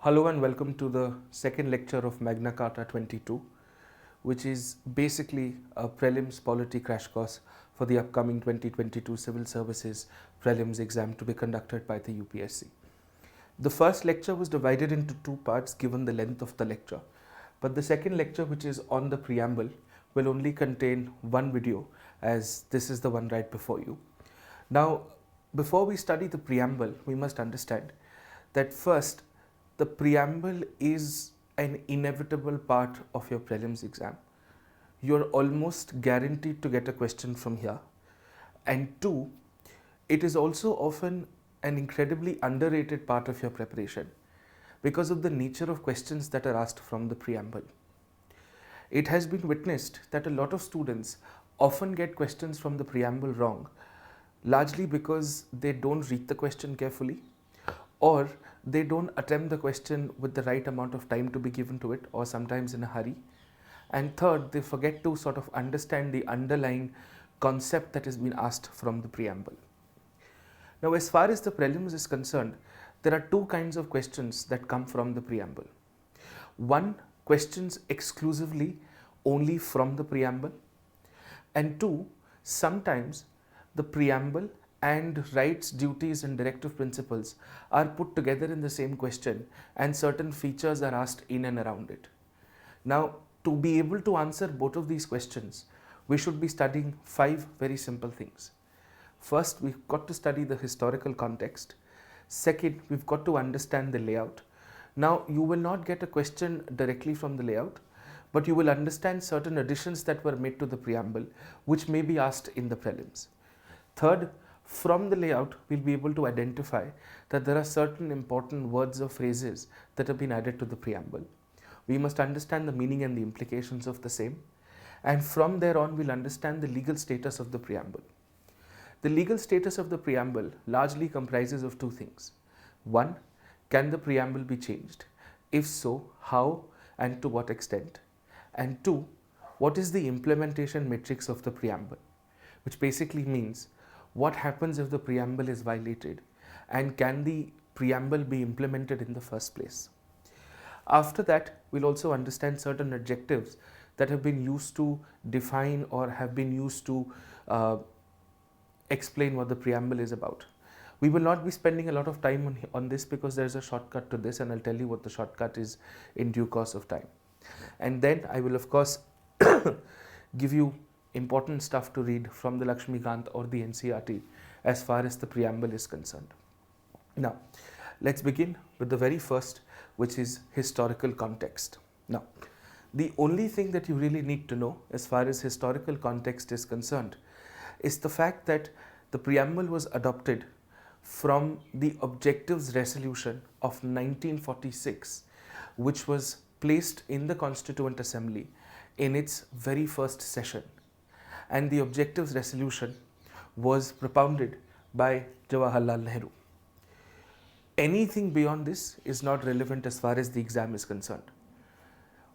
Hello and welcome to the second lecture of Magna Carta 22, which is basically a prelims polity crash course for the upcoming 2022 Civil Services prelims exam to be conducted by the UPSC. The first lecture was divided into two parts given the length of the lecture, but the second lecture, which is on the preamble, will only contain one video, as this is the one right before you. Now, before we study the preamble, we must understand that first, the preamble is an inevitable part of your prelims exam. You're almost guaranteed to get a question from here. And two, it is also often an incredibly underrated part of your preparation because of the nature of questions that are asked from the preamble. It has been witnessed that a lot of students often get questions from the preamble wrong, largely because they don't read the question carefully, or they don't attempt the question with the right amount of time to be given to it, or sometimes in a hurry. And third, they forget to sort of understand the underlying concept that has been asked from the preamble. Now, as far as the prelims is concerned, there are two kinds of questions that come from the preamble. One, questions exclusively only from the preamble, and two, sometimes the preamble and rights, duties and directive principles are put together in the same question and certain features are asked in and around it. Now, to be able to answer both of these questions, we should be studying 5 very simple things. First, we've got to study the historical context. Second, we've got to understand the layout. Now, you will not get a question directly from the layout, but you will understand certain additions that were made to the preamble, which may be asked in the prelims. Third, from the layout, we'll be able to identify that there are certain important words or phrases that have been added to the preamble. We must understand the meaning and the implications of the same. And from there on, we'll understand the legal status of the preamble. The legal status of the preamble largely comprises of two things. One, can the preamble be changed? If so, how and to what extent? And two, what is the implementation matrix of the preamble? Which basically means what happens if the preamble is violated, and can the preamble be implemented in the first place? After that, we'll also understand certain adjectives that have been used to define or have been used to explain what the preamble is about. We will not be spending a lot of time on this because there's a shortcut to this, and I'll tell you what the shortcut is in due course of time. And then I will of course give you important stuff to read from the Lakshmikant or the NCERT as far as the preamble is concerned. Now, let's begin with the very first, which is historical context. Now, the only thing that you really need to know as far as historical context is concerned is the fact that the preamble was adopted from the Objectives Resolution of 1946, which was placed in the Constituent Assembly in its very first session. And the Objectives Resolution was propounded by Jawaharlal Nehru. Anything beyond this is not relevant as far as the exam is concerned.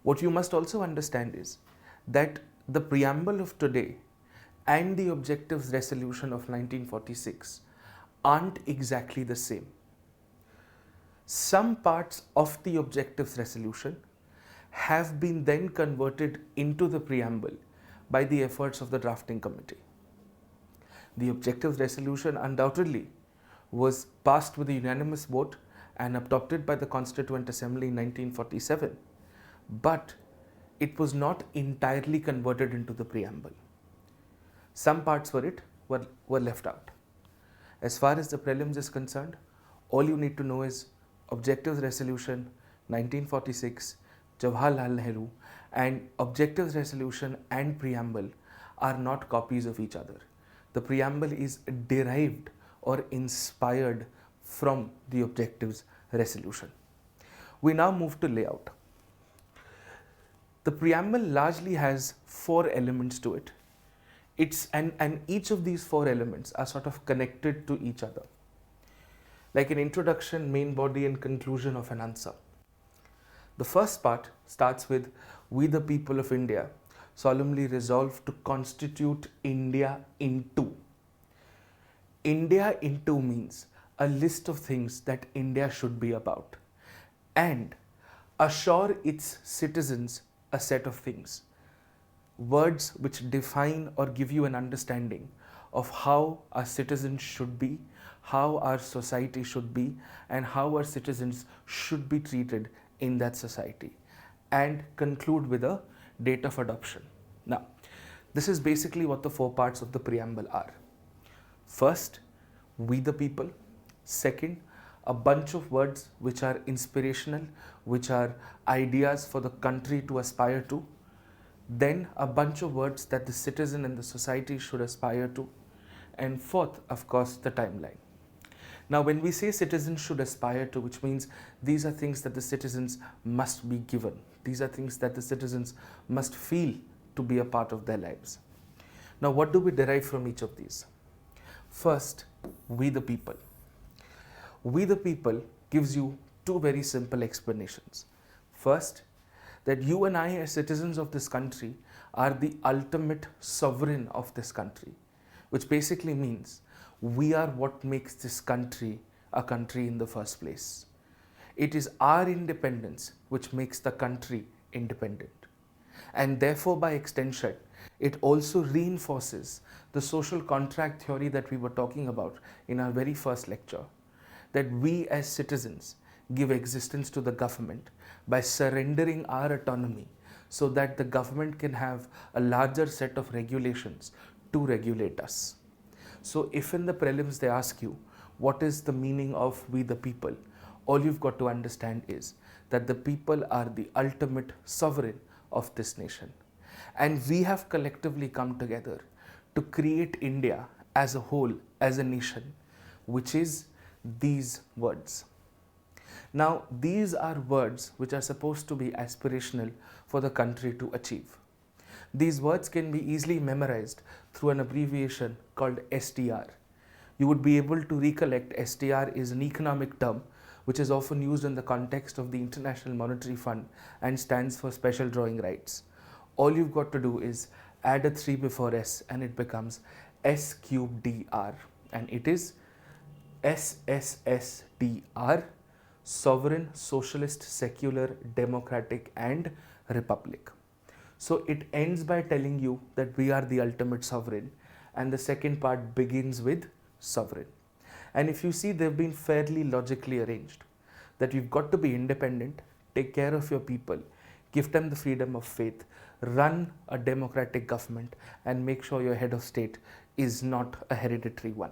What you must also understand is that the preamble of today and the Objectives Resolution of 1946 aren't exactly the same. Some parts of the Objectives Resolution have been then converted into the preamble by the efforts of the drafting committee. The Objectives Resolution undoubtedly was passed with a unanimous vote and adopted by the Constituent Assembly in 1947, but it was not entirely converted into the preamble. Some parts were left out. As far as the prelims is concerned, all you need to know is Objectives Resolution 1946, Jawaharlal Nehru, and Objectives Resolution and Preamble are not copies of each other. The Preamble is derived or inspired from the Objectives Resolution. We now move to layout. The Preamble largely has 4 elements to it. And each of these 4 elements are sort of connected to each other, like an introduction, main body and conclusion of an answer. The first part starts with, "We the people of India solemnly resolve to constitute India into." India into means a list of things that India should be about. and assure its citizens a set of things. Words which define or give you an understanding of how our citizens should be, how our society should be, and how our citizens should be treated in that society, and conclude with a date of adoption. Now, this is basically what the 4 parts of the preamble are. First, we the people. Second, a bunch of words which are inspirational, which are ideas for the country to aspire to. Then a bunch of words that the citizen and the society should aspire to. And fourth, of course, the timeline. Now, when we say citizens should aspire to, which means these are things that the citizens must be given. These are things that the citizens must feel to be a part of their lives. Now, what do we derive from each of these? First, we the people. We the people gives you 2 very simple explanations. First, that you and I as citizens of this country are the ultimate sovereign of this country, which basically means we are what makes this country a country in the first place. It is our independence which makes the country independent. And therefore, by extension, it also reinforces the social contract theory that we were talking about in our very first lecture, that we as citizens give existence to the government by surrendering our autonomy so that the government can have a larger set of regulations to regulate us. So if in the prelims they ask you, what is the meaning of we the people? All you've got to understand is that the people are the ultimate sovereign of this nation. And we have collectively come together to create India as a whole, as a nation, which is these words. Now, these are words which are supposed to be aspirational for the country to achieve. These words can be easily memorized through an abbreviation called STR. You would be able to recollect STR is an economic term which is often used in the context of the International Monetary Fund and stands for Special Drawing Rights. All you've got to do is add a 3 before S and it becomes S cubed DR, and it is SSSDR, Sovereign, Socialist, Secular, Democratic and Republic. So it ends by telling you that we are the ultimate sovereign, and the second part begins with sovereign. And if you see, they've been fairly logically arranged, that you've got to be independent, take care of your people, give them the freedom of faith, run a democratic government, and make sure your head of state is not a hereditary one.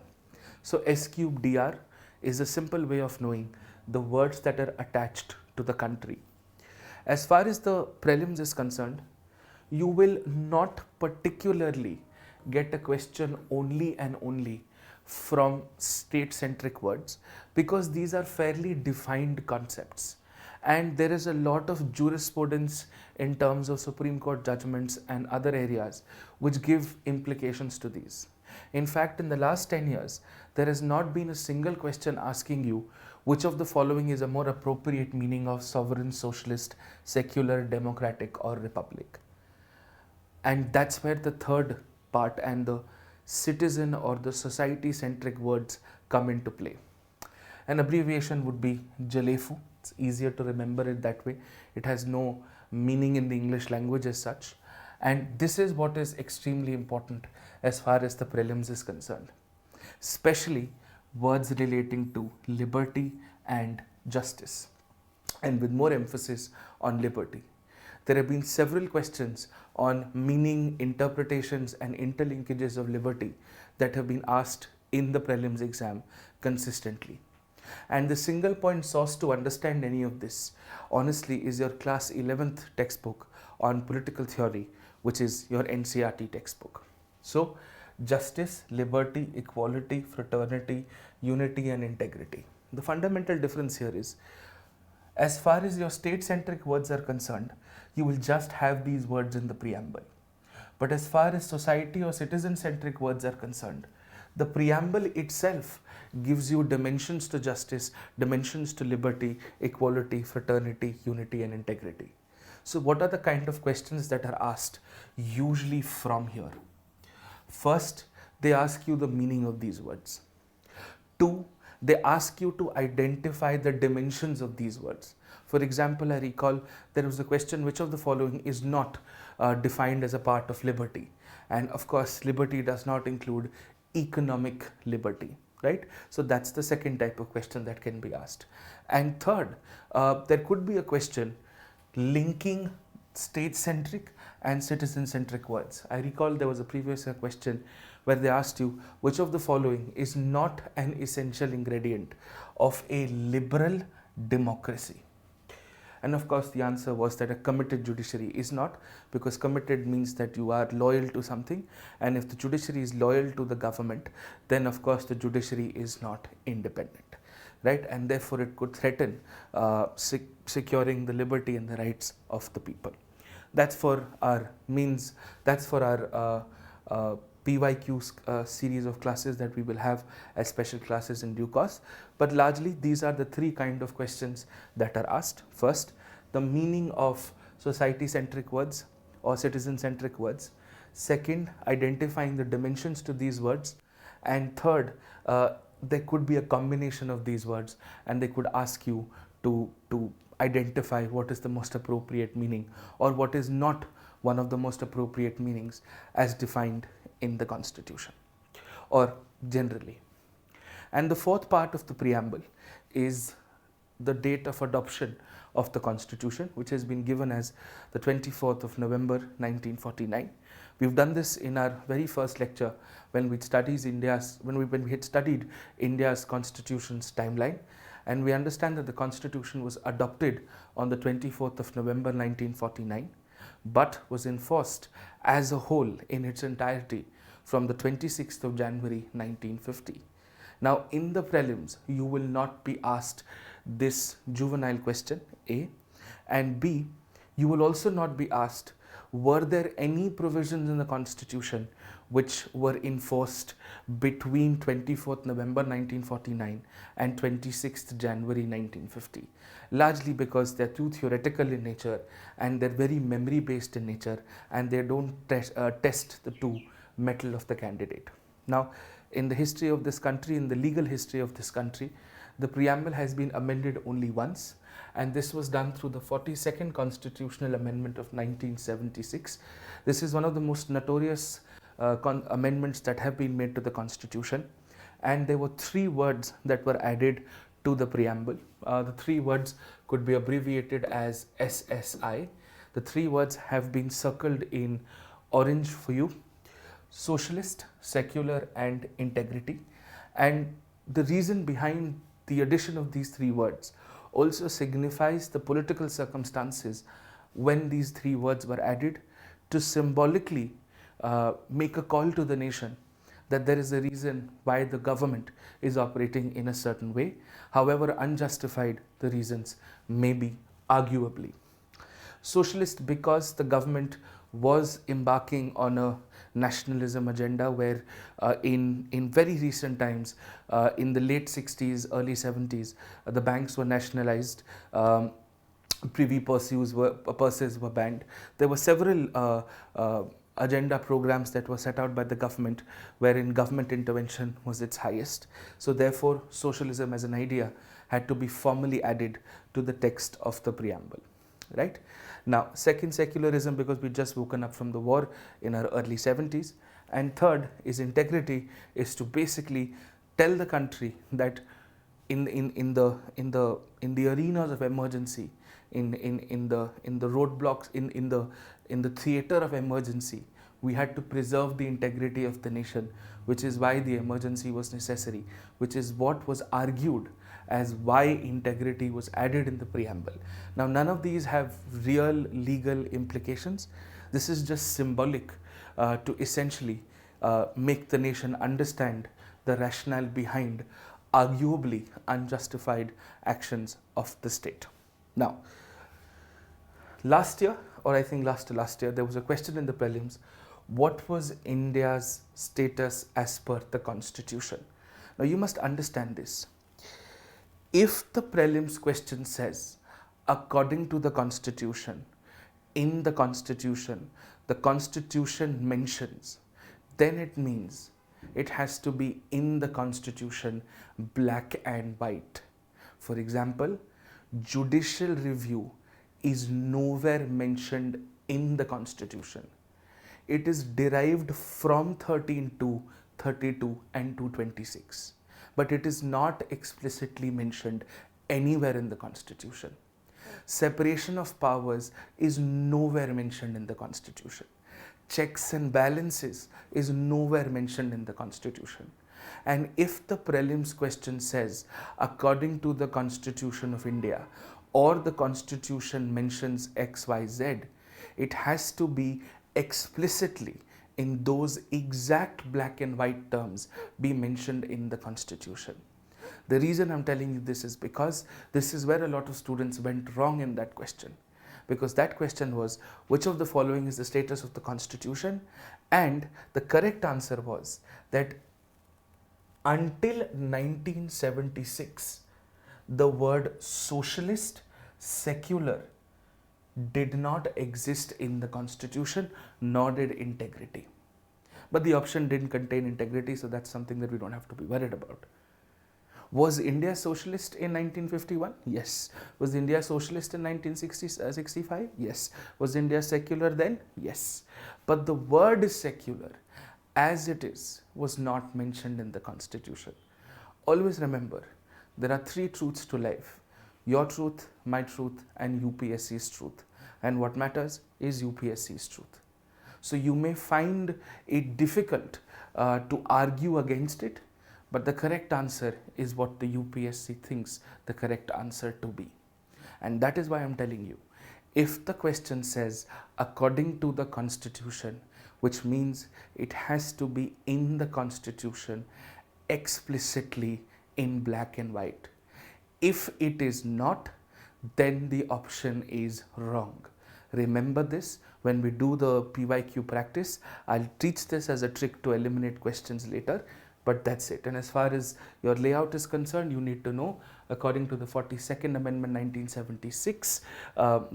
So S cubed DR is a simple way of knowing the words that are attached to the country. As far as the prelims is concerned, you will not particularly get a question only and only from state-centric words, because these are fairly defined concepts. And there is a lot of jurisprudence in terms of Supreme Court judgments and other areas which give implications to these. In fact, in the last 10 years, there has not been a single question asking you which of the following is a more appropriate meaning of sovereign, socialist, secular, democratic or republic. And that's where the third part and the citizen or the society-centric words come into play. An abbreviation would be JALEFU. It's easier to remember it that way. It has no meaning in the English language as such. And this is what is extremely important as far as the prelims is concerned, especially words relating to liberty and justice, and with more emphasis on liberty. There have been several questions on meaning, interpretations and interlinkages of liberty that have been asked in the prelims exam consistently. And the single point source to understand any of this, honestly, is your class 11th textbook on political theory, which is your NCERT textbook. So, justice, liberty, equality, fraternity, unity and integrity. The fundamental difference here is, as far as your state-centric words are concerned, you will just have these words in the preamble. But as far as society or citizen-centric words are concerned, the preamble itself gives you dimensions to justice, dimensions to liberty, equality, fraternity, unity and integrity. So what are the kind of questions that are asked usually from here? First, they ask you the meaning of these words. 2, they ask you to identify the dimensions of these words. For example, I recall there was a question, which of the following is not defined as a part of liberty? And of course, liberty does not include economic liberty, right? So that's the second type of question that can be asked. And third, there could be a question linking state-centric and citizen-centric words. I recall there was a previous question where they asked you which of the following is not an essential ingredient of a liberal democracy. And of course, the answer was that a committed judiciary is not, because committed means that you are loyal to something, and if the judiciary is loyal to the government, then of course the judiciary is not independent, right? And therefore it could threaten securing the liberty and the rights of the people. That's for our means, that's for our PYQs series of classes that we will have as special classes in due course. But largely these are the three kind of questions that are asked. First, the meaning of society-centric words or citizen-centric words. Second, identifying the dimensions to these words. And third, there could be a combination of these words, and they could ask you to identify what is the most appropriate meaning or what is not one of the most appropriate meanings as defined in the Constitution or generally. And the fourth part of the preamble is the date of adoption of the Constitution, which has been given as the 24th of November 1949. We've done this in our very first lecture when we had studied India's Constitution's timeline, and we understand that the Constitution was adopted on the 24th of November 1949, but was enforced as a whole in its entirety from the 26th of January 1950. Now, in the prelims, you will not be asked this juvenile question, A, and B, you will also not be asked, were there any provisions in the Constitution which were enforced between 24th November 1949 and 26th January 1950, largely because they're too theoretical in nature and they're very memory based in nature, and they don't test the two mettle of the candidate. Now, in the history of this country, in the legal history of this country, the preamble has been amended only once, and this was done through the 42nd Constitutional Amendment of 1976. This is one of the most notorious amendments that have been made to the Constitution, and there were three words that were added to the preamble. The three words could be abbreviated as SSI. The three words have been circled in orange for you: socialist, secular, and integrity. And the reason behind the addition of these three words also signifies the political circumstances when these three words were added, to symbolically make a call to the nation that there is a reason why the government is operating in a certain way, however unjustified the reasons may be arguably. Socialist, because the government was embarking on a nationalism agenda where in very recent times, in the late 60s, early 70s, the banks were nationalized, privy purses were banned. There were several agenda programs that were set out by the government wherein government intervention was its highest. So therefore, socialism as an idea had to be formally added to the text of the preamble, right? Now, second, secularism, because we'd just woken up from the war in our early 70s. And third is integrity, is to basically tell the country that in the arenas of emergency, in the roadblocks, in the theater of emergency, we had to preserve the integrity of the nation, which is why the emergency was necessary, which is what was argued as why integrity was added in the preamble. Now, none of these have real legal implications. This is just symbolic to essentially make the nation understand the rationale behind arguably unjustified actions of the state. Now, last year, or I think last to last year, there was a question in the prelims: what was India's status as per the Constitution? Now, you must understand this. If the prelims question says, according to the Constitution, the Constitution mentions, then it means It has to be in the constitution, black and white. For example, judicial review is nowhere mentioned in the constitution. It is derived from 13(2), 32 and 226, but it is not explicitly mentioned anywhere in the constitution. Separation of powers is nowhere mentioned in the constitution. Checks and balances is nowhere mentioned in the constitution. And if the prelims question says, according to the Constitution of India, or the constitution mentions XYZ, it has to be explicitly in those exact black and white terms be mentioned in the constitution. The reason I'm telling you this is because this is where a lot of students went wrong in that question. Because that question was, which of the following is the status of the constitution? And the correct answer was that until 1976, the word socialist, secular did not exist in the constitution, nor did integrity. But the option didn't contain integrity, so that's something that we don't have to be worried about. Was India socialist in 1951? Yes. Was India socialist in 1965? Yes. Was India secular then? Yes. But the word secular, as it is, was not mentioned in the constitution. Always remember, there are three truths to life: your truth, my truth, and UPSC's truth. And what matters is UPSC's truth. So you may find it difficult to argue against it, but the correct answer is what the UPSC thinks the correct answer to be. And that is why I'm telling you, if the question says according to the constitution, which means it has to be in the constitution explicitly in black and white. If it is not, then the option is wrong. Remember this when we do the PYQ practice. I'll teach this as a trick to eliminate questions later, but that's it. And as far as your layout is concerned, you need to know, according to the 42nd Amendment 1976,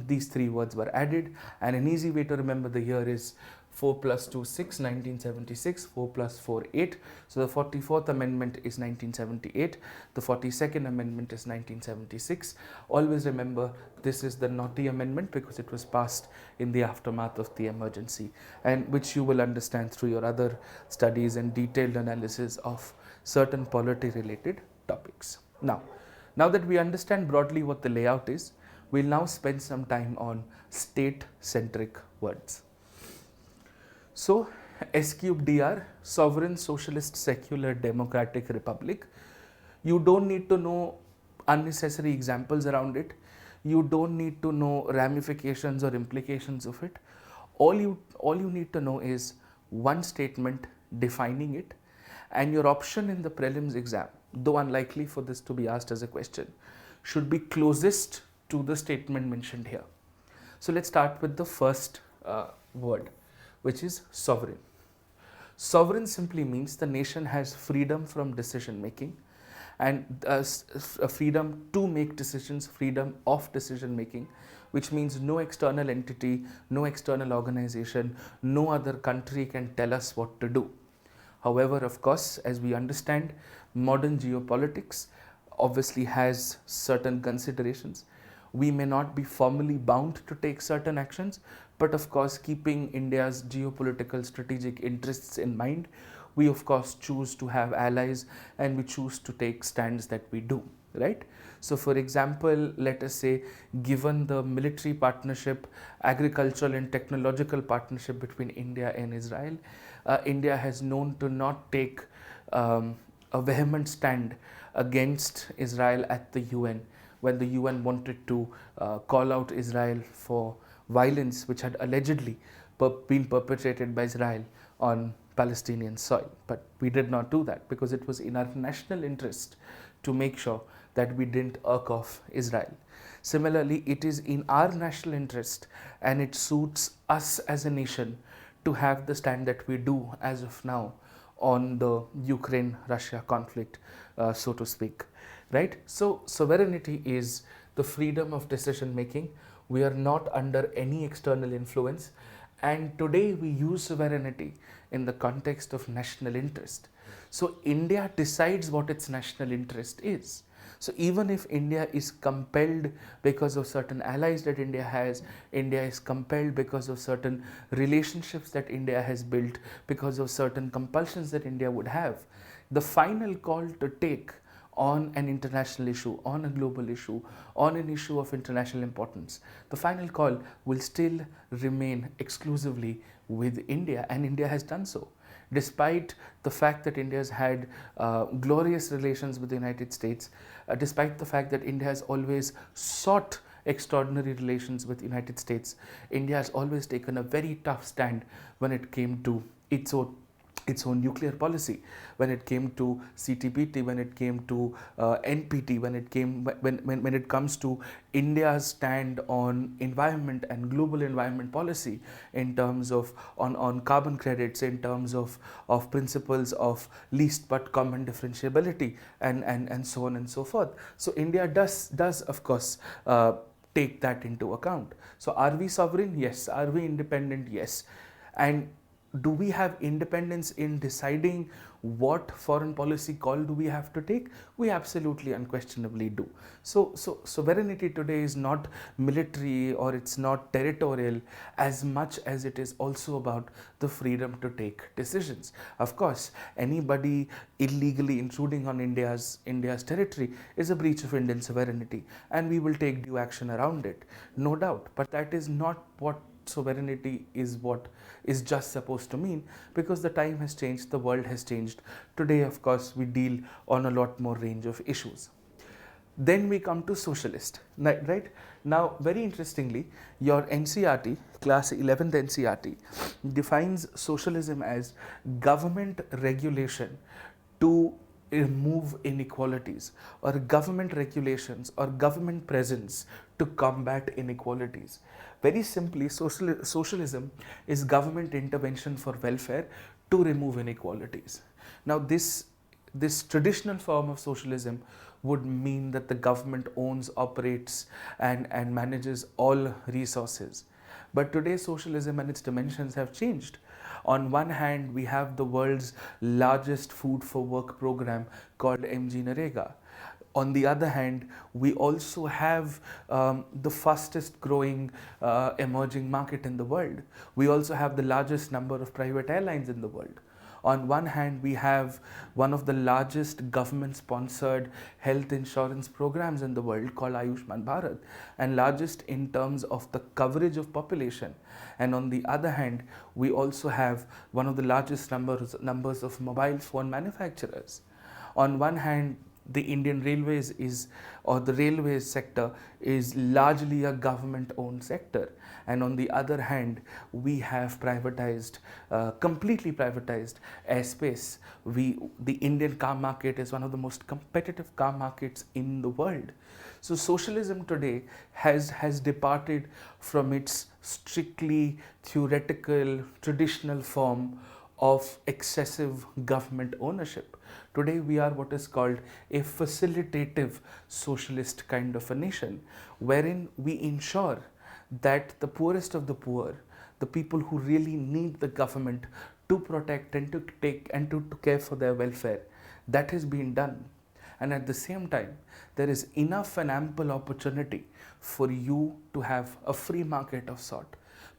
these three words were added. And an easy way to remember the year is 4 plus 2, 6, 1976, 4 plus 4, 8. So the 44th Amendment is 1978, the 42nd Amendment is 1976. Always remember, this is the naughty amendment because it was passed in the aftermath of the emergency, and which you will understand through your other studies and detailed analysis of certain polity related topics. Now that we understand broadly what the layout is, we'll now spend some time on state-centric words. So, S3DR, Sovereign Socialist Secular Democratic Republic. You don't need to know unnecessary examples around it. You don't need to know ramifications or implications of it. All you need to know is one statement defining it, and your option in the prelims exam, though unlikely for this to be asked as a question, should be closest to the statement mentioned here. So let's start with the first word, which is sovereign. Sovereign simply means the nation has freedom from decision making, and freedom to make decisions, freedom of decision making, which means no external entity, no external organization, no other country can tell us what to do. However, of course, as we understand, modern geopolitics obviously has certain considerations. We may not be formally bound to take certain actions, but of course, keeping India's geopolitical strategic interests in mind, we of course choose to have allies and we choose to take stands that we do, right? So for example, let us say, given the military partnership, agricultural and technological partnership between India and Israel, India has known to not take a vehement stand against Israel at the UN when the UN wanted to call out Israel for violence which had allegedly been perpetrated by Israel on Palestinian soil. But we did not do that because it was in our national interest to make sure that we didn't irk off Israel. Similarly, it is in our national interest and it suits us as a nation to have the stand that we do as of now on the Ukraine-Russia conflict, so to speak, right? So sovereignty is the freedom of decision making. We are not under any external influence, and today we use sovereignty in the context of national interest. So India decides what its national interest is. So even if India is compelled because of certain allies that India is compelled because of certain relationships that India has built, because of certain compulsions that India would have, the final call to take on an international issue, on a global issue, on an issue of international importance, the final call will still remain exclusively with India, and India has done so. Despite the fact that India has had glorious relations with the United States, despite the fact that India has always sought extraordinary relations with the United States, India has always taken a very tough stand when it came to its own nuclear policy, when it came to CTBT, when it came to NPT, when it comes to India's stand on environment and global environment policy, in terms of on carbon credits, in terms of principles of least but common differentiability, and so on and so forth. So India does of course take that into account. So are we sovereign? Yes. Are we independent? Yes. And do we have independence in deciding what foreign policy call do we have to take? We absolutely unquestionably do. So sovereignty today is not military, or it's not territorial, as much as it is also about the freedom to take decisions. Of course, anybody illegally intruding on India's territory is a breach of Indian sovereignty, and we will take due action around it, no doubt. But that is not what sovereignty is just supposed to mean, because the time has changed, the world has changed. Today, of course, we deal on a lot more range of issues. Then we come to socialist, right? Now, very interestingly, your NCRT, class 11th NCRT, defines socialism as government regulation to remove inequalities, or government regulations or government presence to combat inequalities. Very simply, socialism is government intervention for welfare to remove inequalities. Now, this traditional form of socialism would mean that the government owns, operates, and manages all resources. But today, socialism and its dimensions have changed. On one hand, we have the world's largest food for work program called MG Narega. On the other hand, we also have the fastest growing emerging market in the world. We also have the largest number of private airlines in the world. On one hand, we have one of the largest government-sponsored health insurance programs in the world called Ayushman Bharat, and largest in terms of the coverage of population. And on the other hand, we also have one of the largest numbers of mobile phone manufacturers. On one hand, the Indian Railways the railway sector is largely a government-owned sector, and on the other hand, we have completely privatized airspace. The Indian car market is one of the most competitive car markets in the world. So socialism today has departed from its strictly theoretical, traditional form of excessive government ownership. Today we are what is called a facilitative socialist kind of a nation, wherein we ensure that the poorest of the poor, the people who really need the government to protect and to take and to care for their welfare, that has been done. And at the same time, there is enough and ample opportunity for you to have a free market of sort,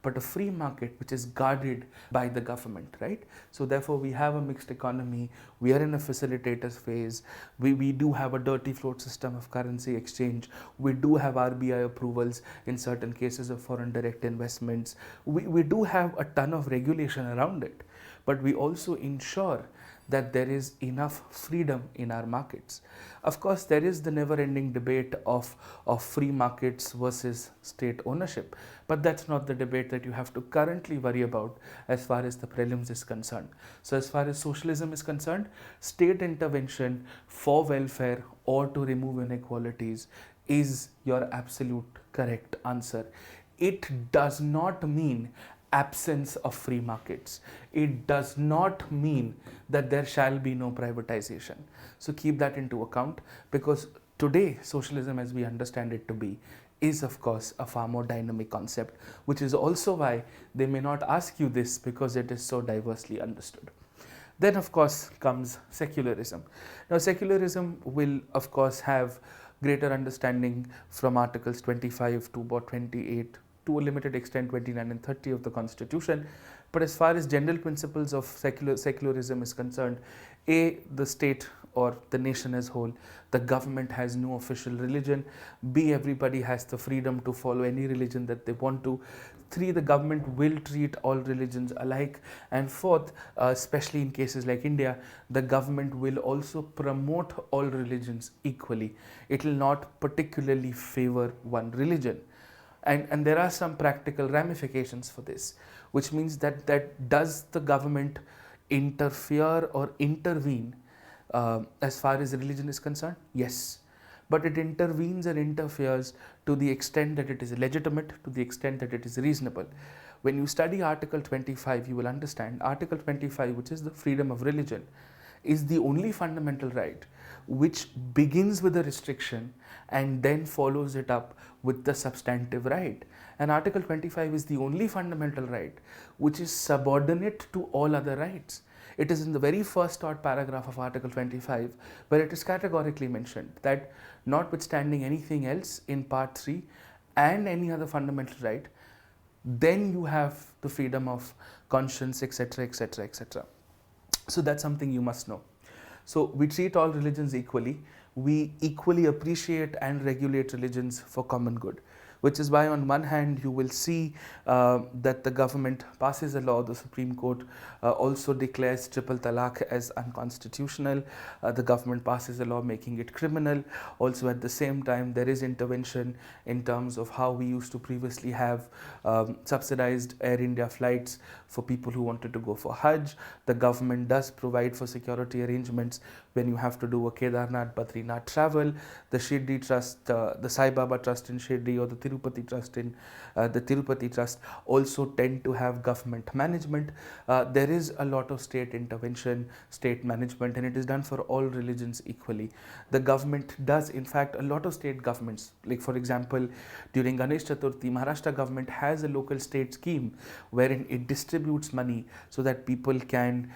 but a free market which is guarded by the government, right? So therefore, we have a mixed economy, we are in a facilitator's phase, we do have a dirty float system of currency exchange, we do have RBI approvals in certain cases of foreign direct investments, we do have a ton of regulation around it, but we also ensure that there is enough freedom in our markets. Of course, there is the never-ending debate of free markets versus state ownership, but that's not the debate that you have to currently worry about as far as the prelims is concerned. So as far as socialism is concerned, state intervention for welfare or to remove inequalities is your absolute correct answer. It does not mean absence of free markets. It does not mean that there shall be no privatization. So keep that into account, because today socialism as we understand it to be is of course a far more dynamic concept, which is also why they may not ask you this, because it is so diversely understood. Then of course comes secularism. Now secularism will of course have greater understanding from articles 25 to about 28, to a limited extent 29 and 30 of the constitution. But as far as general principles of secularism is concerned, A, the state or the nation as whole, the government has no official religion. B, everybody has the freedom to follow any religion that they want to. 3, the government will treat all religions alike. And 4th, especially in cases like India, the government will also promote all religions equally. It will not particularly favor one religion. And there are some practical ramifications for this, which means that does the government interfere or intervene as far as religion is concerned? Yes. But it intervenes and interferes to the extent that it is legitimate, to the extent that it is reasonable. When you study Article 25, you will understand Article 25, which is the freedom of religion, is the only fundamental right which begins with a restriction and then follows it up with the substantive right. And Article 25 is the only fundamental right which is subordinate to all other rights. It is in the very first third paragraph of Article 25 where it is categorically mentioned that notwithstanding anything else in Part 3 and any other fundamental right, then you have the freedom of conscience, etc., etc., etc. So that's something you must know. So we treat all religions equally. We equally appreciate and regulate religions for common good, which is why on one hand you will see that the government passes a law, the Supreme Court also declares triple talaq as unconstitutional, the government passes a law making it criminal. Also at the same time there is intervention in terms of how we used to previously have subsidized Air India flights for people who wanted to go for Hajj. The government does provide for security arrangements when you have to do a Kedarnath, Badrinath travel. The Shirdi Trust, the Sai Baba Trust in Shirdi or the Tirupati Trust also tend to have government management. There is a lot of state intervention, state management, and it is done for all religions equally. The government does, in fact, a lot of state governments, like for example, during Ganesh Chaturthi, Maharashtra government has a local state scheme wherein it distributes money so that people can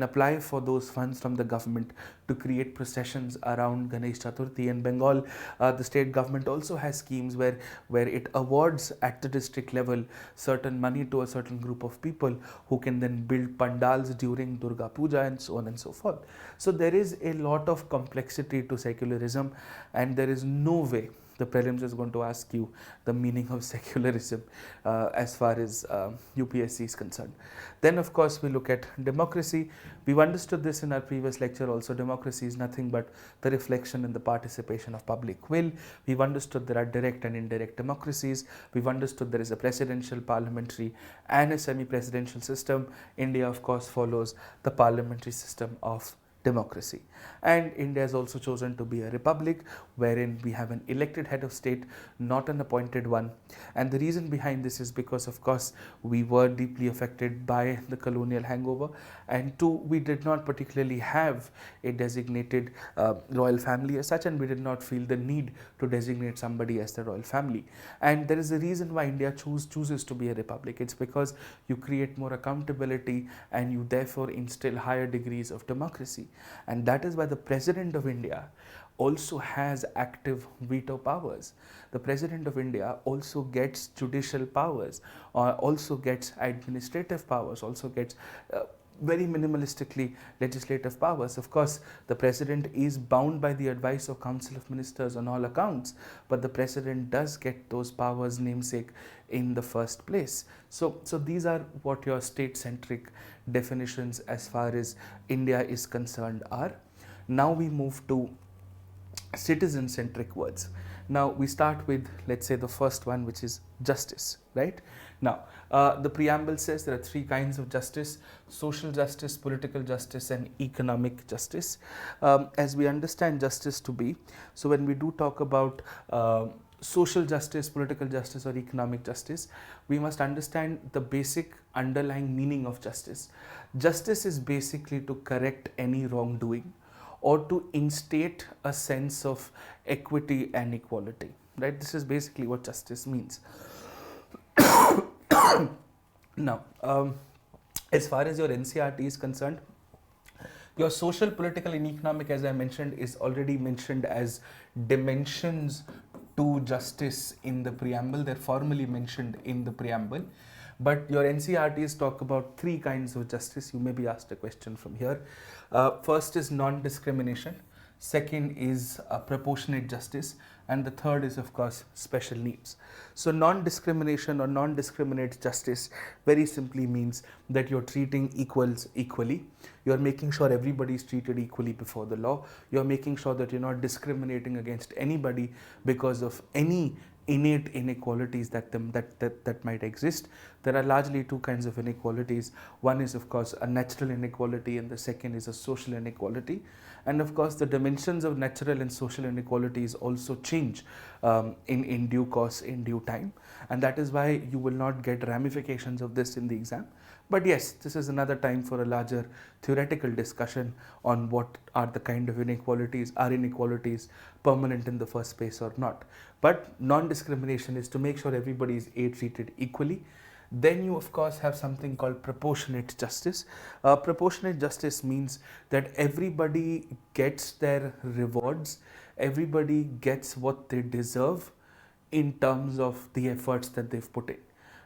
apply for those funds from the government to create processions around Ganesh Chaturthi. In Bengal, the state government also has schemes where it awards at the district level certain money to a certain group of people who can then build pandals during Durga Puja and so on and so forth. So there is a lot of complexity to secularism, and there is no way the prelims is going to ask you the meaning of secularism as far as UPSC is concerned. Then of course we look at democracy. We've understood this in our previous lecture also. Democracy is nothing but the reflection and the participation of public will. We've understood there are direct and indirect democracies. We've understood there is a presidential, parliamentary and a semi-presidential system. India of course follows the parliamentary system of democracy, and India has also chosen to be a republic wherein we have an elected head of state, not an appointed one. And the reason behind this is because of course we were deeply affected by the colonial hangover, and 2, we did not particularly have a designated royal family as such, and we did not feel the need to designate somebody as the royal family. And there is a reason why India chooses to be a republic. It's because you create more accountability and you therefore instill higher degrees of democracy. And that is why the President of India also has active veto powers. The President of India also gets judicial powers, or also gets administrative powers, also gets very minimalistically legislative powers. Of course, the President is bound by the advice of Council of Ministers on all accounts, but the President does get those powers namesake in the first place. So these are what your state-centric definitions as far as India is concerned are. Now we move to citizen-centric words. Now we start with, let's say, the first one, which is justice, right? Now, the preamble says there are 3 kinds of justice: social justice, political justice, and economic justice. As we understand justice to be, so when we do talk about social justice, political justice, or economic justice, we must understand the basic underlying meaning of justice. Justice is basically to correct any wrongdoing or to instate a sense of equity and equality, right? This is basically what justice means. Now, As far as your NCERT is concerned, your social, political and economic, as I mentioned, is already mentioned as dimensions to justice in the preamble. They're formally mentioned in the preamble. But your NCERTs talk about three kinds of justice. You may be asked a question from here. First is non-discrimination. Second is proportionate justice. And the third is, of course, special needs. So non-discrimination or non-discriminate justice very simply means that you're treating equals equally. You're making sure everybody is treated equally before the law. You're making sure that you're not discriminating against anybody because of any innate inequalities that might exist. There are largely two kinds of inequalities. One is, of course, a natural inequality, and the second is a social inequality. And of course, the dimensions of natural and social inequalities also change in due course, in due time. And that is why you will not get ramifications of this in the exam. But yes, this is another time for a larger theoretical discussion on what are the kind of inequalities. Are inequalities permanent in the first place or not? But non-discrimination is to make sure everybody is treated equally. Then you, of course, have something called proportionate justice. Proportionate justice means that everybody gets their rewards, everybody gets what they deserve in terms of the efforts that they've put in.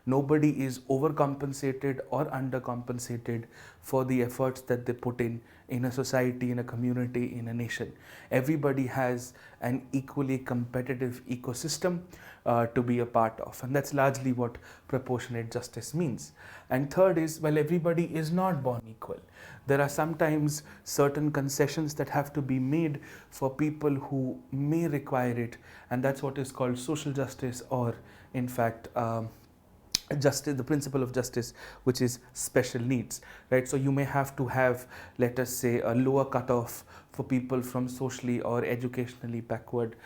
Nobody is overcompensated or undercompensated for the efforts that they put in a society, in a community, in a nation. Everybody has an equally competitive ecosystem to be a part of, and that's largely what proportionate justice means. And third is, well, everybody is not born equal. There are sometimes certain concessions that have to be made for people who may require it, and that's what is called social justice, or in fact justice, the principle of justice, which is special needs, right? So you may have to have, let us say, a lower cutoff for people from socially or educationally backward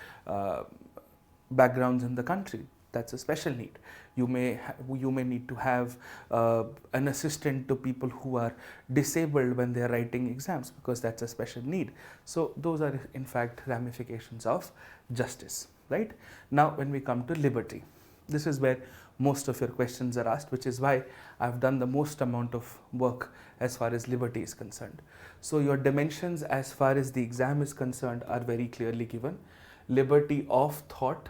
backgrounds in the country. That's a special need. You may need to have an assistant to people who are disabled when they are writing exams, because that's a special need. So those are in fact ramifications of justice, right? Now when we come to liberty, this is where most of your questions are asked, which is why I've done the most amount of work as far as liberty is concerned. So your dimensions as far as the exam is concerned are very clearly given. Liberty of thought,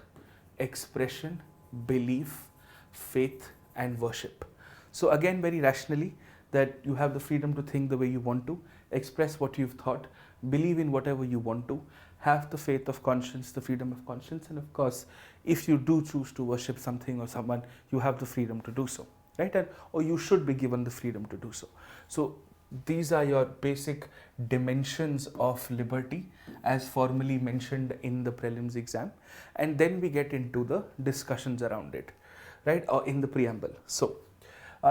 expression, belief, faith and worship. So again, very rationally, that you have the freedom to think the way you want to, express what you've thought, believe in whatever you want to, have the faith of conscience, the freedom of conscience, and of course, if you do choose to worship something or someone, you have the freedom to do so, right? And or you should be given the freedom to do so. So these are your basic dimensions of liberty as formally mentioned in the prelims exam, and then we get into the discussions around it, right, or in the preamble. So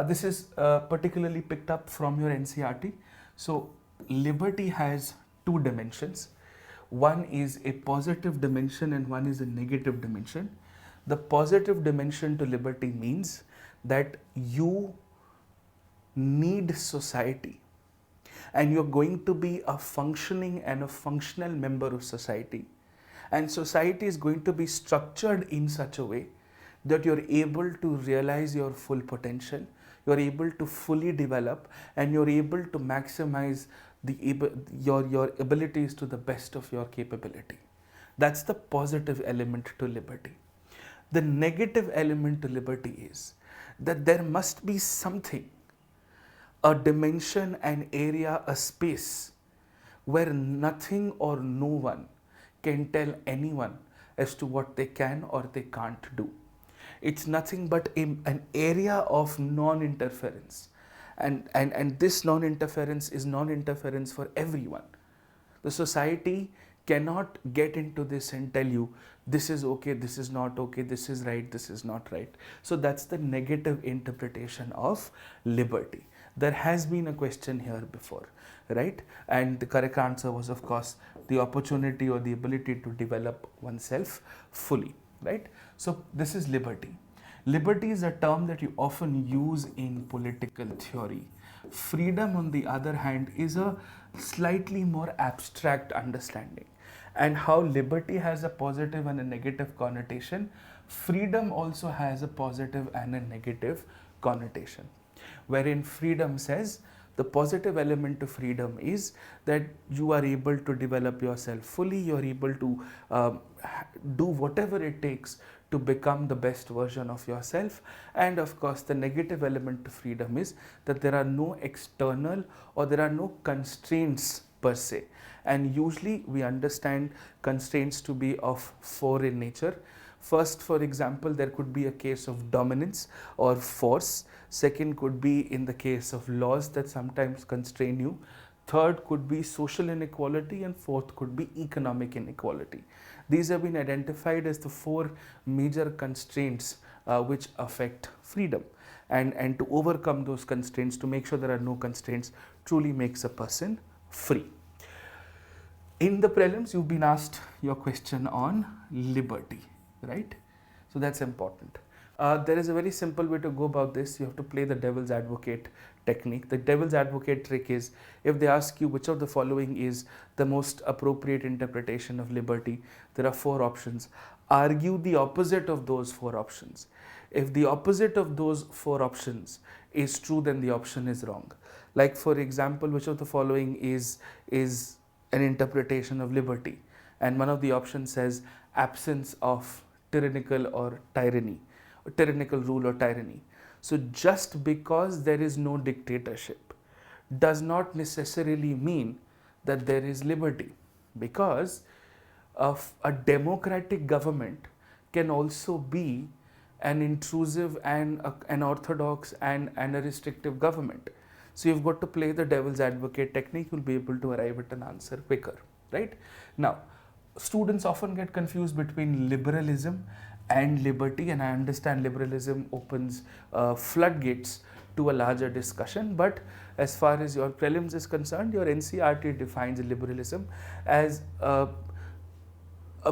this is particularly picked up from your NCERT. So liberty has two dimensions. One is a positive dimension and one is a negative dimension. The positive dimension to liberty means that you need society, and you're going to be a functioning and a functional member of society, and society is going to be structured in such a way that you're able to realize your full potential, you're able to fully develop, and you're able to maximize your abilities to the best of your capability. That's the positive element to liberty. The negative element to liberty is that there must be something, a dimension, an area, a space where nothing or no one can tell anyone as to what they can or they can't do. It's nothing but an area of non-interference. And this non-interference is non-interference for everyone. The society cannot get into this and tell you this is okay, this is not okay, this is right, this is not right. So that's the negative interpretation of liberty. There has been a question here before, right? And the correct answer was, of course, the opportunity or the ability to develop oneself fully, right? So this is liberty. Liberty is a term that you often use in political theory. Freedom, on the other hand, is a slightly more abstract understanding. And how liberty has a positive and a negative connotation, freedom also has a positive and a negative connotation. wherein freedom says the positive element to freedom is that you are able to develop yourself fully, you are able to do whatever it takes to become the best version of yourself. And of course, the negative element to freedom is that there are no external or there are no constraints per se. And usually we understand constraints to be of four in nature. First, for example, there could be a case of dominance or force. Second could be in the case of laws that sometimes constrain you. Third could be social inequality, and fourth could be economic inequality. These have been identified as the four major constraints which affect freedom. And to overcome those constraints, to make sure there are no constraints, truly makes a person free. In the prelims, you've been asked your question on liberty, right? So that's important. There is a very simple way to go about this. You have to play the devil's advocate technique. The devil's advocate trick is, if they ask you which of the following is the most appropriate interpretation of liberty, there are four options. Argue the opposite of those four options. If the opposite of those four options is true, then the option is wrong. Like, for example, which of the following is an interpretation of liberty? And one of the options says absence of tyrannical or tyranny, or tyrannical rule or tyranny. So just because there is no dictatorship does not necessarily mean that there is liberty, because of a democratic government can also be an intrusive and an orthodox and a restrictive government. So you've got to play the devil's advocate technique. You'll be able to arrive at an answer quicker, right? Now, students often get confused between liberalism and liberty, and I understand liberalism opens floodgates to a larger discussion, but as far as your prelims is concerned, your NCERT defines liberalism as a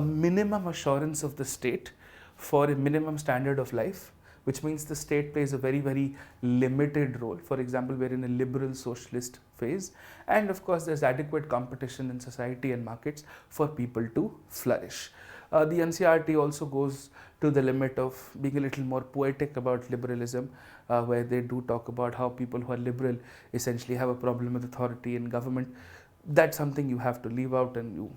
minimum assurance of the state for a minimum standard of life, which means the state plays a very, very limited role. For example, we're in a liberal socialist phase, and of course there's adequate competition in society and markets for people to flourish. The NCERT also goes to the limit of being a little more poetic about liberalism, where they do talk about how people who are liberal essentially have a problem with authority in government. That's something you have to leave out, and you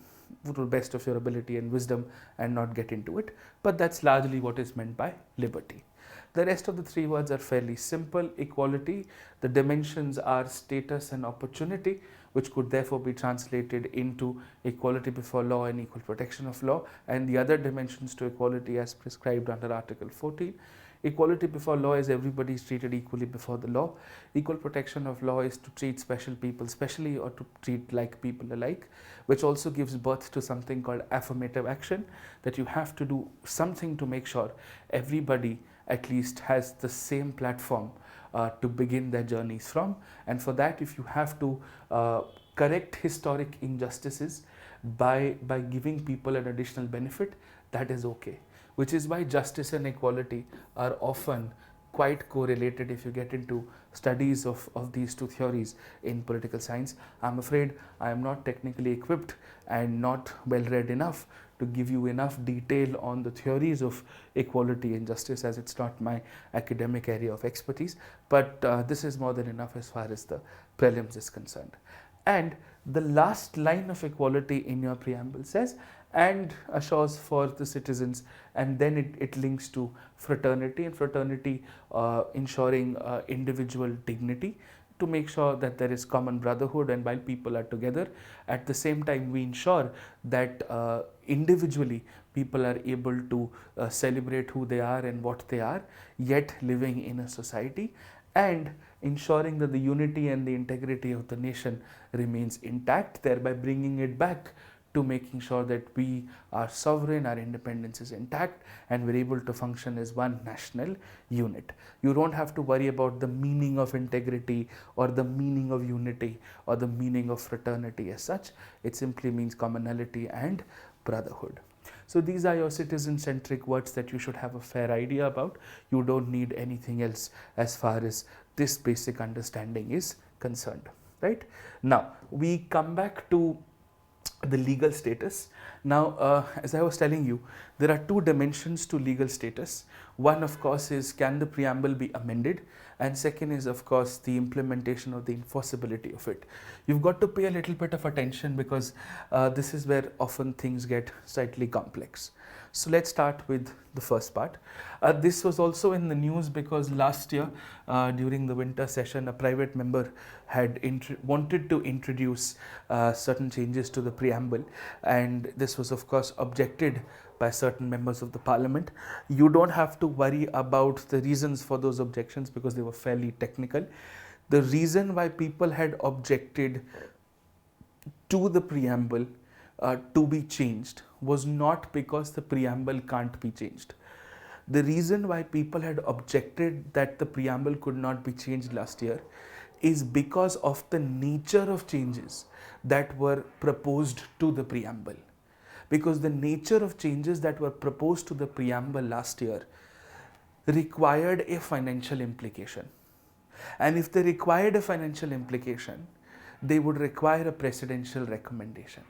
to the best of your ability and wisdom and not get into it. But that's largely what is meant by liberty. The rest of the three words are fairly simple. Equality, the dimensions are status and opportunity, which could therefore be translated into equality before law and equal protection of law, and the other dimensions to equality as prescribed under Article 14. Equality before law is everybody is treated equally before the law. Equal protection of law is to treat special people specially, or to treat like people alike, which also gives birth to something called affirmative action, that you have to do something to make sure everybody at least has the same platform to begin their journeys from. And for that, if you have to correct historic injustices by giving people an additional benefit, that is okay. Which is why justice and equality are often quite correlated if you get into studies of these two theories in political science. I'm afraid I am not technically equipped and not well read enough to give you enough detail on the theories of equality and justice, as it's not my academic area of expertise, but this is more than enough as far as the prelims is concerned. And the last line of equality in your preamble says, and assures for the citizens, and then it links to fraternity, and fraternity ensuring individual dignity, to make sure that there is common brotherhood, and while people are together, at the same time we ensure that individually people are able to celebrate who they are and what they are, yet living in a society, and ensuring that the unity and the integrity of the nation remains intact, thereby bringing it back to making sure that we are sovereign, our independence is intact, and we're able to function as one national unit. You don't have to worry about the meaning of integrity or the meaning of unity or the meaning of fraternity as such. It simply means commonality and brotherhood. So these are your citizen-centric words that you should have a fair idea about. You don't need anything else as far as this basic understanding is concerned, right? Now, we come back to the legal status. Now, as I was telling you, there are two dimensions to legal status. One, of course, is can the preamble be amended, and second is, of course, the implementation or the enforceability of it. You've got to pay a little bit of attention because this is where often things get slightly complex. So let's start with the first part. This was also in the news because last year during the winter session, a private member had wanted to introduce certain changes to the preamble, and this was of course objected by certain members of the parliament. You don't have to worry about the reasons for those objections because they were fairly technical. The reason why people had objected to the preamble to be changed was not because the preamble can't be changed. The reason why people had objected that the preamble could not be changed last year is because of the nature of changes that were proposed to the preamble. Because the nature of changes that were proposed to the preamble last year required a financial implication. And if they required a financial implication, they would require a presidential recommendation,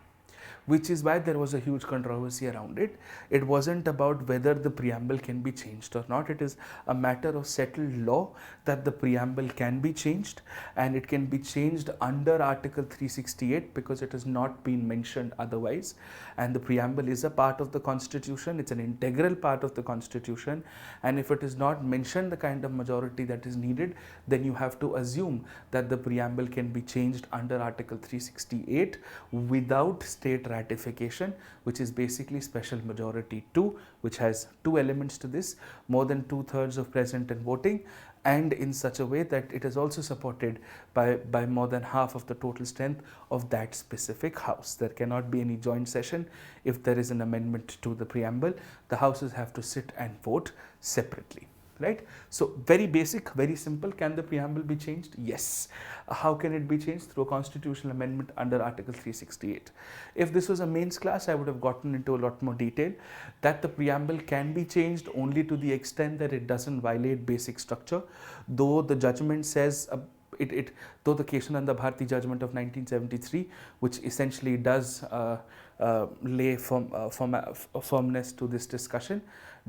which is why there was a huge controversy around it. It wasn't about whether the preamble can be changed or not. It is a matter of settled law that the preamble can be changed, and it can be changed under Article 368 because it has not been mentioned otherwise. And the preamble is a part of the Constitution. It's an integral part of the Constitution. And if it is not mentioned the kind of majority that is needed, then you have to assume that the preamble can be changed under Article 368 without state ratification, which is basically special majority 2, which has two elements to this: more than 2/3 of present and voting, and in such a way that it is also supported by more than half of the total strength of that specific house. There cannot be any joint session if there is an amendment to the preamble. The houses have to sit and vote separately. Right? So very basic, very simple. Can the preamble be changed? Yes. How can it be changed? Through a constitutional amendment under Article 368. If this was a mains class, I would have gotten into a lot more detail that the preamble can be changed only to the extent that it doesn't violate basic structure. Though the judgment says though the Kesananda Bharati judgment of 1973, which essentially does lay firmness to this discussion,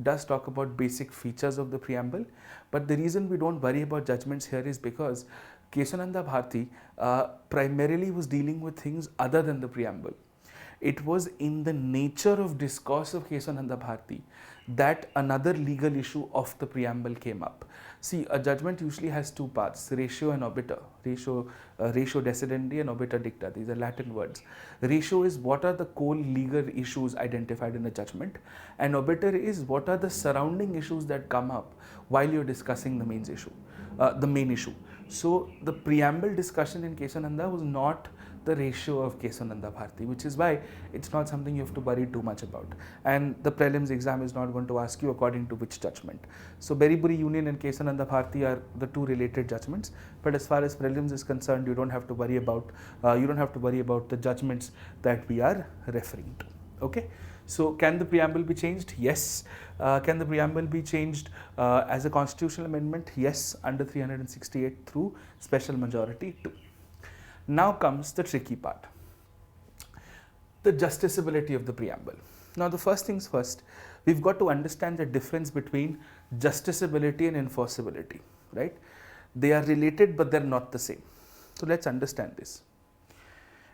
does talk about basic features of the preamble. But the reason we don't worry about judgments here is because Kesananda Bharati primarily was dealing with things other than the preamble. It was in the nature of discourse of Kesananda Bharati that another legal issue of the preamble came up. See, a judgment usually has two parts: ratio and obiter. Ratio decidendi and obiter dicta. These are Latin words. Ratio is what are the core legal issues identified in a judgment, and obiter is what are the surrounding issues that come up while you're discussing the main issue. So the preamble discussion in Kesananda was not the ratio of Kesananda Bharati, which is why it's not something you have to worry too much about. And the prelims exam is not going to ask you according to which judgment. So Beriburi Union and Kesananda Bharati are the two related judgments. But as far as prelims is concerned, you don't have to worry about the judgments that we are referring to. Okay. So can the preamble be changed? Yes. Can the preamble be changed as a constitutional amendment? Yes, under 368 through special majority 2. Now comes the tricky part, the justiciability of the preamble. Now, the first things first, we've got to understand the difference between justiciability and enforceability, right? They are related, but they're not the same. So let's understand this.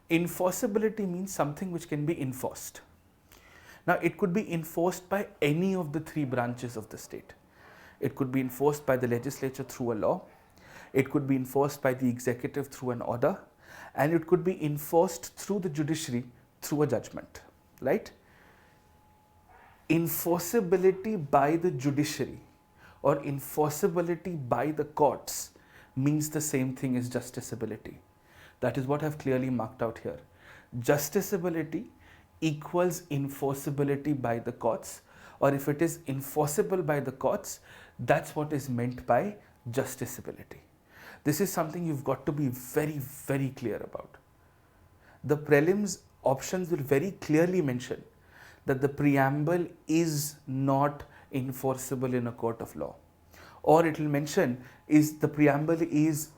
Enforceability means something which can be enforced. Now, it could be enforced by any of the three branches of the state. It could be enforced by the legislature through a law. It could be enforced by the executive through an order. And it could be enforced through the judiciary through a judgment, right? Enforceability by the judiciary or enforceability by the courts means the same thing as justiciability. That is what I've clearly marked out here. Justiciability equals enforceability by the courts, or if it is enforceable by the courts, that's what is meant by justiciability. This is something you've got to be very, very clear about. The prelims options will very clearly mention that the preamble is not enforceable in a court of law, or it will mention is the preamble is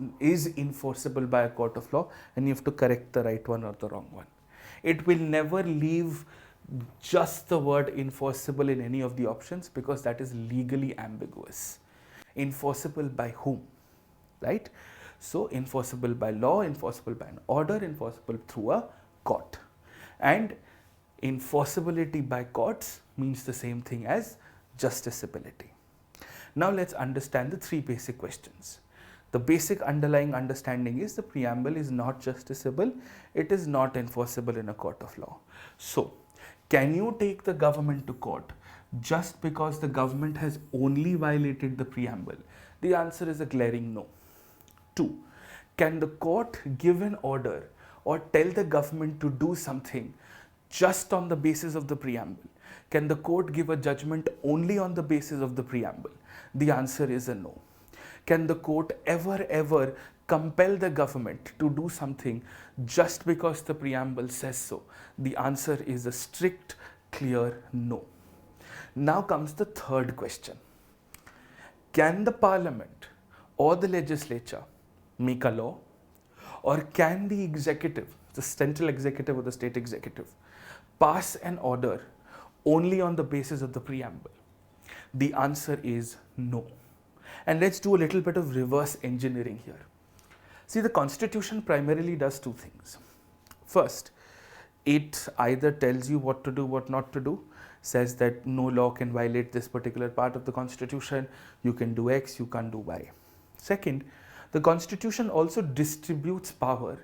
enforceable by a court of law, and you have to correct the right one or the wrong one. It will never leave just the word enforceable in any of the options because that is legally ambiguous. Enforceable by whom, right? So enforceable by law, enforceable by an order, enforceable through a court. And enforceability by courts means the same thing as justiciability. Now let's understand the three basic questions. The basic underlying understanding is the preamble is not justiciable, it is not enforceable in a court of law. So, can you take the government to court just because the government has only violated the preamble? The answer is a glaring no. 2. Can the court give an order or tell the government to do something just on the basis of the preamble? Can the court give a judgment only on the basis of the preamble? The answer is a no. Can the court ever compel the government to do something just because the preamble says so? The answer is a strict, clear no. Now comes the third question. Can the parliament or the legislature make a law, or can the executive, the central executive or the state executive, pass an order only on the basis of the preamble? The answer is no. And let's do a little bit of reverse engineering here. See, the Constitution primarily does two things. First, it either tells you what to do, what not to do, says that no law can violate this particular part of the Constitution, you can do X, you can't do Y. Second, the Constitution also distributes power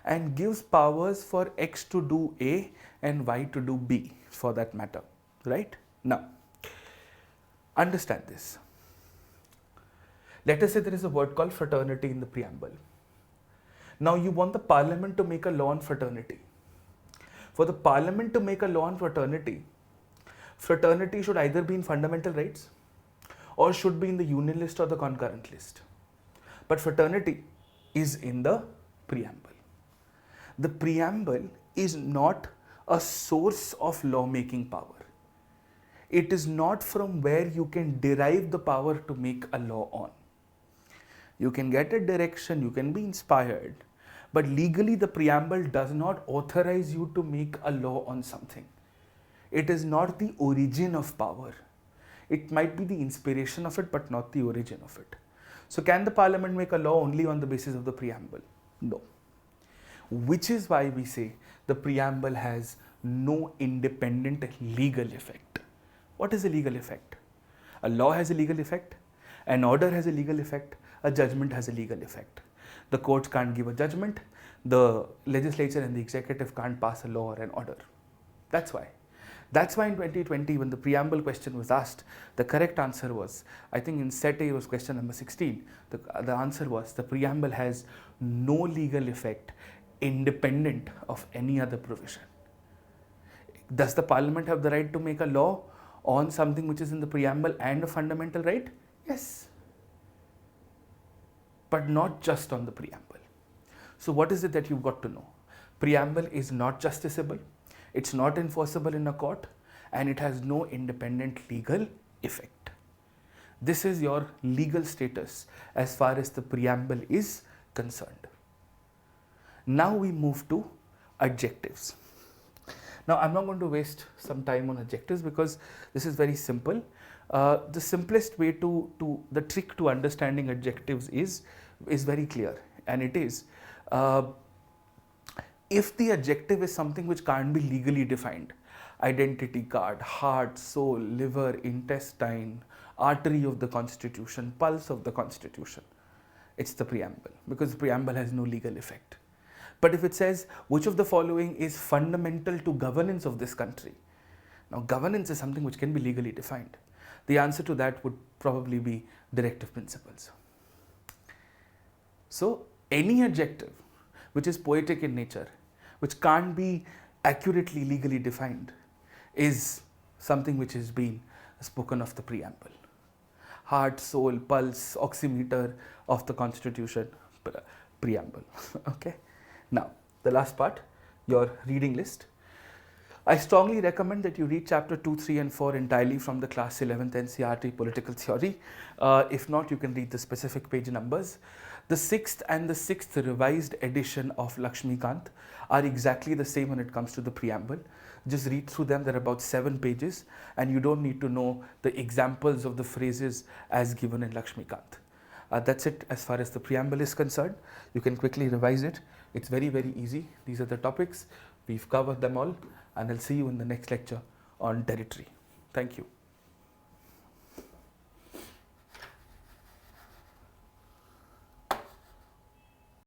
and gives powers for X to do A and Y to do B, for that matter, right? Now, understand this. Let us say there is a word called fraternity in the preamble. Now you want the parliament to make a law on fraternity. For the parliament to make a law on fraternity, fraternity should either be in fundamental rights or should be in the union list or the concurrent list. But fraternity is in the preamble. The preamble is not a source of lawmaking power. It is not from where you can derive the power to make a law on. You can get a direction, you can be inspired, but legally the preamble does not authorize you to make a law on something. It is not the origin of power. It might be the inspiration of it, but not the origin of it. So can the parliament make a law only on the basis of the preamble? No. Which is why we say the preamble has no independent legal effect. What is a legal effect? A law has a legal effect, an order has a legal effect, a judgment has a legal effect. The courts can't give a judgment, the legislature and the executive can't pass a law or an order. That's why. That's why in 2020, when the preamble question was asked, the correct answer was, I think in set A was question number 16, the answer was the preamble has no legal effect independent of any other provision. Does the parliament have the right to make a law on something which is in the preamble and a fundamental right? Yes. But not just on the preamble. So what is it that you've got to know? Preamble is not justiciable, it's not enforceable in a court, and it has no independent legal effect. This is your legal status as far as the preamble is concerned. Now we move to adjectives. Now I'm not going to waste some time on adjectives because this is very simple. The simplest way the trick to understanding adjectives is very clear, and it is if the adjective is something which can't be legally defined, identity card, heart, soul, liver, intestine, artery of the Constitution, pulse of the Constitution, it's the preamble, because the preamble has no legal effect. But if it says which of the following is fundamental to governance of this country, now governance is something which can be legally defined. The answer to that would probably be directive principles. So any adjective which is poetic in nature, which can't be accurately legally defined, is something which has been spoken of the preamble. Heart, soul, pulse, oximeter of the Constitution, preamble. Okay. Now, the last part, your reading list. I strongly recommend that you read chapter 2, 3 and 4 entirely from the class 11th NCERT Political Theory. If not, you can read the specific page numbers. The 6th and the 6th revised edition of Lakshmikant are exactly the same when it comes to the preamble. Just read through them, they're about 7 pages, and you don't need to know the examples of the phrases as given in Lakshmikant. That's it as far as the preamble is concerned. You can quickly revise it. It's very, very easy. These are the topics. We've covered them all, and I'll see you in the next lecture on territory. Thank you.